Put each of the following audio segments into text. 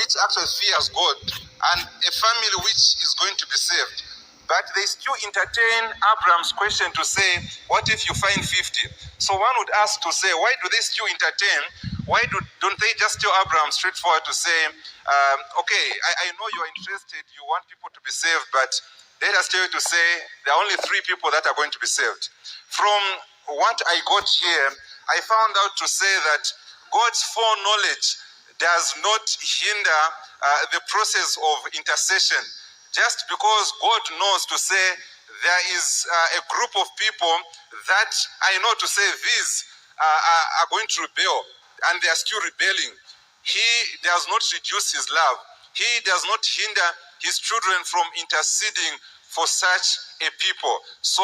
which actually fears God, and a family which is going to be saved. But they still entertain Abraham's question to say, what if you find 50? So one would ask to say, why do they still entertain? Why don't they just tell Abraham straightforward to say, okay, I know you're interested, you want people to be saved, but let us tell you to say, there are only 3 people that are going to be saved. From what I got here, I found out to say that God's foreknowledge does not hinder the process of intercession. Just because God knows to say there is a group of people that I know to say these are going to rebel, and they are still rebelling, He does not reduce His love. He does not hinder His children from interceding for such a people. So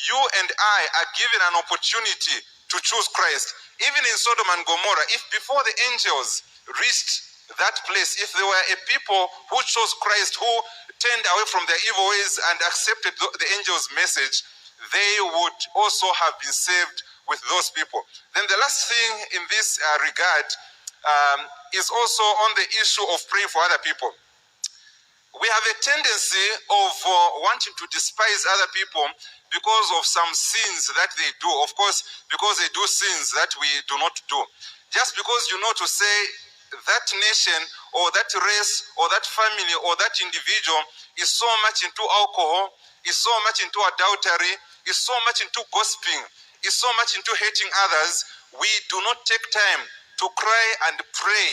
you and I are given an opportunity to choose Christ. Even in Sodom and Gomorrah, if before the angels reached that place, if there were a people who chose Christ, who turned away from their evil ways and accepted the angel's message, they would also have been saved with those people. Then the last thing in this regard is also on the issue of praying for other people. We have a tendency of wanting to despise other people because of some sins that they do. Of course, because they do sins that we do not do. Just because you know to say that nation or that race or that family or that individual is so much into alcohol, is so much into adultery, is so much into gossiping, is so much into hating others, we do not take time to cry and pray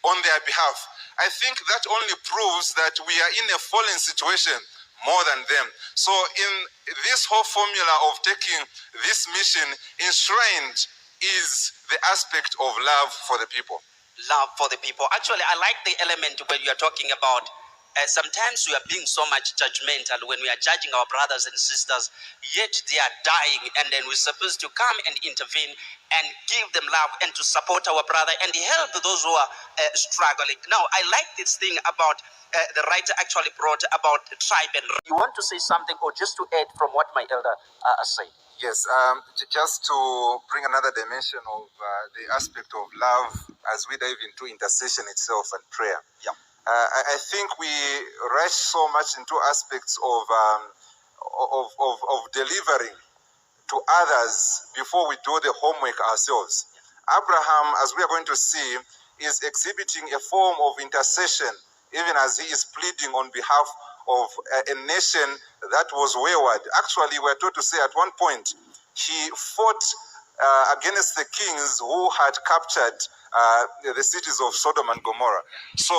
on their behalf. I think that only proves that we are in a fallen situation more than them. So in this whole formula of taking this mission, enshrined is the aspect of love for the people. Love for the people. Actually, I like the element when you are talking about sometimes we are being so much judgmental when we are judging our brothers and sisters, yet they are dying, and then we're supposed to come and intervene and give them love and to support our brother and help those who are struggling. Now, I like this thing about the writer actually brought about tribe and... You want to say something or just to add from what my elder said? Yes, just to bring another dimension of the aspect of love as we dive into intercession itself and prayer. Yeah. I think we rush so much into aspects of delivering to others before we do the homework ourselves. Yeah. Abraham, as we are going to see, is exhibiting a form of intercession, even as he is pleading on behalf of a nation that was wayward. Actually, we're told to say at one point, he fought against the kings who had captured the cities of Sodom and Gomorrah. So,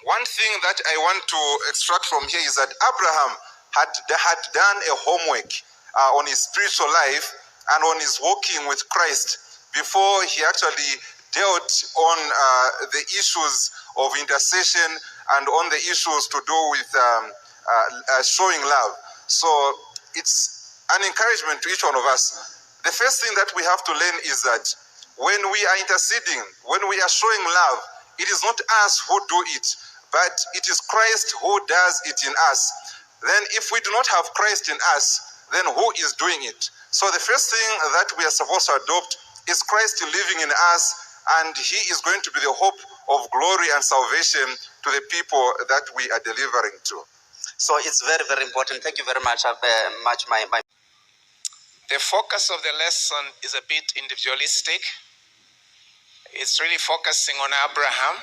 one thing that I want to extract from here is that Abraham had done a homework on his spiritual life and on his walking with Christ before he actually dealt on the issues of intercession and on the issues to do with showing love. So it's an encouragement to each one of us. The first thing that we have to learn is that when we are interceding, when we are showing love, it is not us who do it, but it is Christ who does it in us. Then if we do not have Christ in us, then who is doing it? So the first thing that we are supposed to adopt is Christ living in us, and He is going to be the hope of glory and salvation to the people that we are delivering to. So it's very, very important. Thank you very much. My The focus of the lesson is a bit individualistic. It's really focusing on Abraham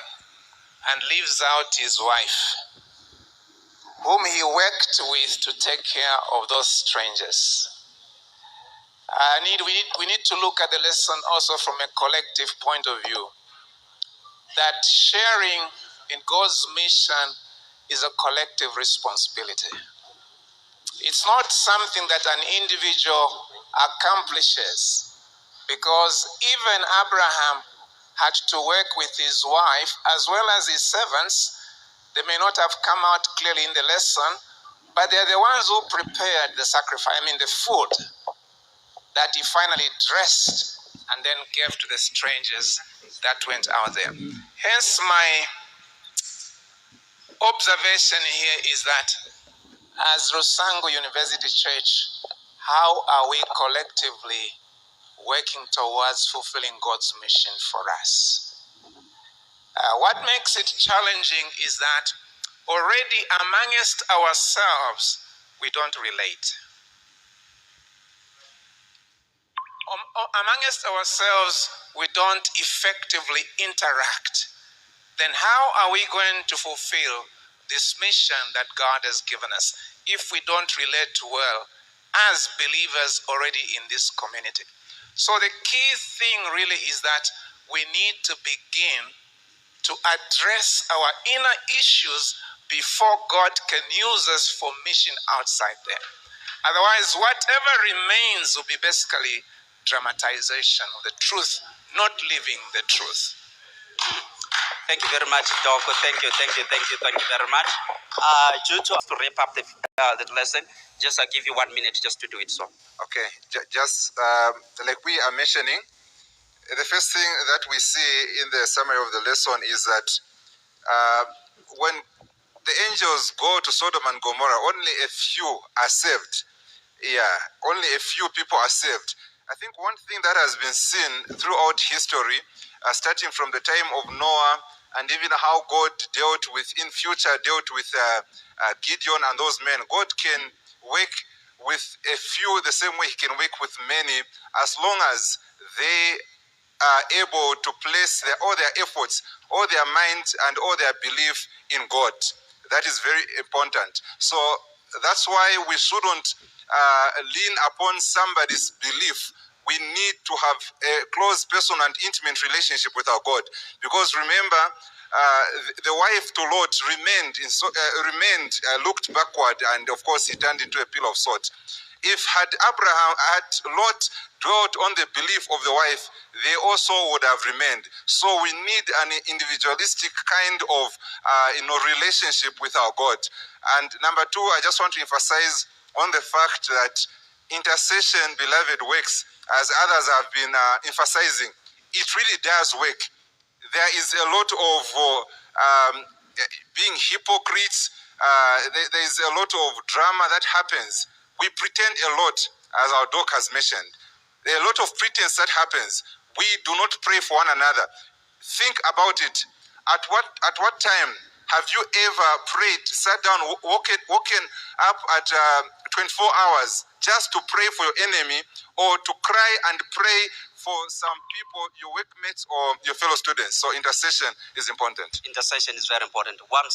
and leaves out his wife, whom he worked with to take care of those strangers. We need to look at the lesson also from a collective point of view, that sharing in God's mission is a collective responsibility. It's not something that an individual accomplishes, because even Abraham had to work with his wife as well as his servants. They may not have come out clearly in the lesson, but they're the ones who prepared the sacrifice, the food that he finally dressed and then gave to the strangers that went out there. Hence, my observation here is that as Rusangu University Church, how are we collectively working towards fulfilling God's mission for us? What makes it challenging is that already amongst ourselves, we don't relate. Amongst ourselves, we don't effectively interact. Then how are we going to fulfill this mission that God has given us if we don't relate well as believers already in this community? So the key thing really is that we need to begin to address our inner issues before God can use us for mission outside there. Otherwise, whatever remains will be basically dramatization of the truth, not living the truth. Thank you very much, Doc. Thank you very much. Due to wrap up the lesson, just I'll give you 1 minute just to do it so. Okay, just like we are mentioning, the first thing that we see in the summary of the lesson is that when the angels go to Sodom and Gomorrah, only a few are saved. Yeah, only a few people are saved. I think one thing that has been seen throughout history, starting from the time of Noah, and even how God dealt with Gideon and those men, God can work with a few the same way He can work with many, as long as they are able to place all their efforts, all their mind, and all their belief in God. That is very important. So that's why we shouldn't lean upon somebody's belief. We need to have a close, personal, and intimate relationship with our God. Because remember, the wife to Lot looked backward, and of course he turned into a pillar of salt. If had Lot dwelt on the belief of the wife, they also would have remained. So we need an individualistic kind of relationship with our God. And number two, I just want to emphasize on the fact that intercession, beloved, works, as others have been emphasizing. It really does work. There is a lot of being hypocrites. There is a lot of drama that happens. We pretend a lot, as our doc has mentioned. There are a lot of pretense that happens. We do not pray for one another. Think about it. At what time have you ever prayed, sat down, woken up at 24 hours just to pray for your enemy, or to cry and pray for some people, your workmates or your fellow students? So intercession is important. Intercession is very important. One